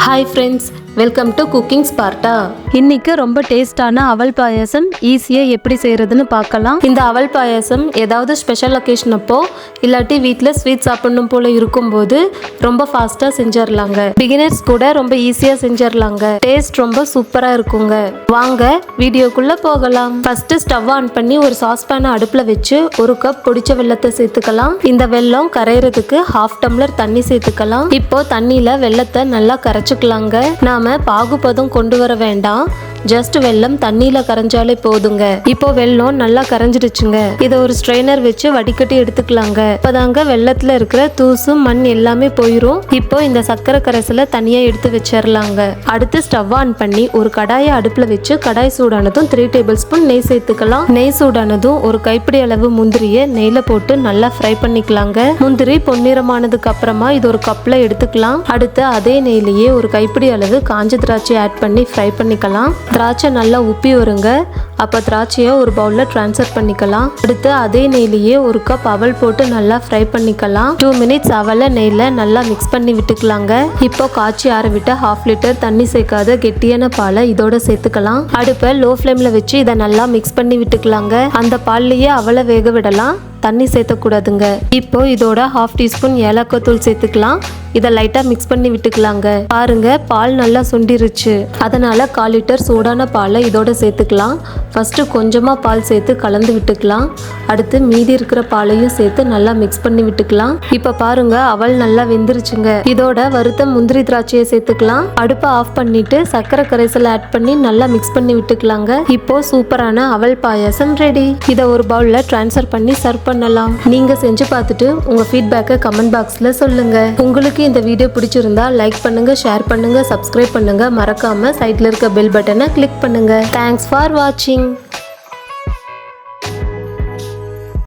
Hi friends, welcome to Cooking Sparta. இன்னைக்கு ரொம்ப டேஸ்டான அவல் பாயாசம் ஈஸியா எப்படி செய்யறதுன்னு பார்க்கலாம். இந்த அவல் பாயாசம் ஏதாவது ஸ்பெஷல் அக்கேஷன் அப்போ இல்லாட்டி வீட்ல ஸ்வீட் சாப்பிடணும் போல இருக்கும்போது ரொம்ப ஃபாஸ்டா செஞ்சிரலாங்க. பிகினர்ஸ் கூட ரொம்ப ஈஸியா செஞ்சிரலாங்க. டேஸ்ட் ரொம்ப சூப்பரா இருக்குங்க. வாங்க வீடியோக்குள்ள போகலாம். ஃபர்ஸ்ட் ஸ்டவ் ஆன் பண்ணி ஒரு சாஸ்பேனை அடுப்புல வச்சு 1 கப் பொடிச்ச வெல்லத்தை சேர்த்துக்கலாம். இந்த வெல்லம் கரையிறதுக்கு 1/2 டம்ளர் தண்ணி சேர்த்துக்கலாம். இப்போ தண்ணியில வெல்லத்தை நல்லா கரைச்சுக்கலாங்க. நாம பாகுபதம் கொண்டு வர வேண்டாம். ஜஸ்ட் வெல்லம் தண்ணியில கரைஞ்சாலே போதுங்க. இப்போ வெல்லம் நல்லா கரைஞ்சிடுச்சுங்க. இதை ஒரு ஸ்ட்ரெயினர் வச்சு வடிகட்டி எடுத்துக்கலாங்க. இப்பதாங்க வெல்லத்துல இருக்கிற தூசு மண் எல்லாமே போயிரும். இப்போ இந்த சர்க்கரை கரைசலை தனியா எடுத்து வச்சிடலாங்க. அடுத்து ஸ்டவ் ஆன் பண்ணி ஒரு கடாயை அடுப்புல வச்சு கடாய் சூடானதும் 3 டேபிள் ஸ்பூன் நெய் சேர்த்துக்கலாம். நெய் சூடானதும் ஒரு கைப்பிடி அளவு முந்திரியை நெய்ல போட்டு நல்லா ஃப்ரை பண்ணிக்கலாங்க. முந்திரி பொன்னிறமானதுக்கு அப்புறமா இது ஒரு கப்ல எடுத்துக்கலாம். அடுத்து அதே நெய்லயே ஒரு கைப்பிடி அளவு காஞ்ச திராட்சை ஆட் பண்ணி ஃப்ரை பண்ணிக்கலாம். திராட்சை நல்லா உப்பி வருங்க. அப்போ திராட்சையை ஒரு பவுலில் ட்ரான்ஸ்ஃபர் பண்ணிக்கலாம். அடுத்து அதே நெய்லேயே 1 கப் அவல் போட்டு நல்லா ஃப்ரை பண்ணிக்கலாம். 2 மினிட்ஸ் அவலை நெய்யில் நல்லா மிக்ஸ் பண்ணி விட்டுக்கலாங்க. இப்போ காய்ச்சி ஆற விட்டு 1/2 லிட்டர் தண்ணி சேர்க்காத கெட்டியான பாலை இதோட சேர்த்துக்கலாம். அடுப்பை லோ ஃப்ளேமில் வச்சு இதை நல்லா மிக்ஸ் பண்ணி விட்டுக்கலாங்க. அந்த பால்லையே அவலை வேக விடலாம், தண்ணி சேர்த்தக்கூடாதுங்க. இப்போ இதோட 1/2 டீஸ்பூன் ஏலக்காய் தூள் சேர்த்துக்கலாம். இதை லைட்டா மிக்ஸ் பண்ணி விட்டுக்கலாங்க. பாருங்க பால் நல்லா சுண்டிருச்சு. அதனால 1/4 லிட்டர் சூடான பாலை இதோட சேர்த்துக்கலாம். ஃபர்ஸ்ட் கொஞ்சமா பால் சேர்த்து கலந்து விட்டுக்கலாம். அடுத்து மீதி இருக்கிற பாலையும் சேர்த்து நல்லா மிக்ஸ் பண்ணி விட்டுக்கலாம். இப்ப பாருங்க அவல் நல்லா வெந்துருச்சுங்க. இதோட வறுத்த முந்திரி திராட்சையை சேர்த்துக்கலாம். அடுப்பை ஆஃப் பண்ணிட்டு சர்க்கரை கரைசல் ஆட் பண்ணி நல்லா மிக்ஸ் பண்ணி விட்டுக்கலாங்க. இப்போ சூப்பரான அவல் பாயாசம் ரெடி. இதை ஒரு பவுல்ல ட்ரான்ஸ்ஃபர் பண்ணி சர்வ் பண்ணலாம். நீங்க செஞ்சு பார்த்துட்டு உங்க ஃபீட்பேக்கை கமெண்ட் பாக்ஸ்ல சொல்லுங்க. உங்களுக்கு இந்த வீடியோ பிடிச்சிருந்தா லைக் பண்ணுங்க, ஷேர் பண்ணுங்க, சப்ஸ்கிரைப் பண்ணுங்க. மறக்காம சைட்ல இருக்க பெல் பட்டனை கிளிக் பண்ணுங்க. தேங்க்ஸ் ஃபார் வாட்சிங்.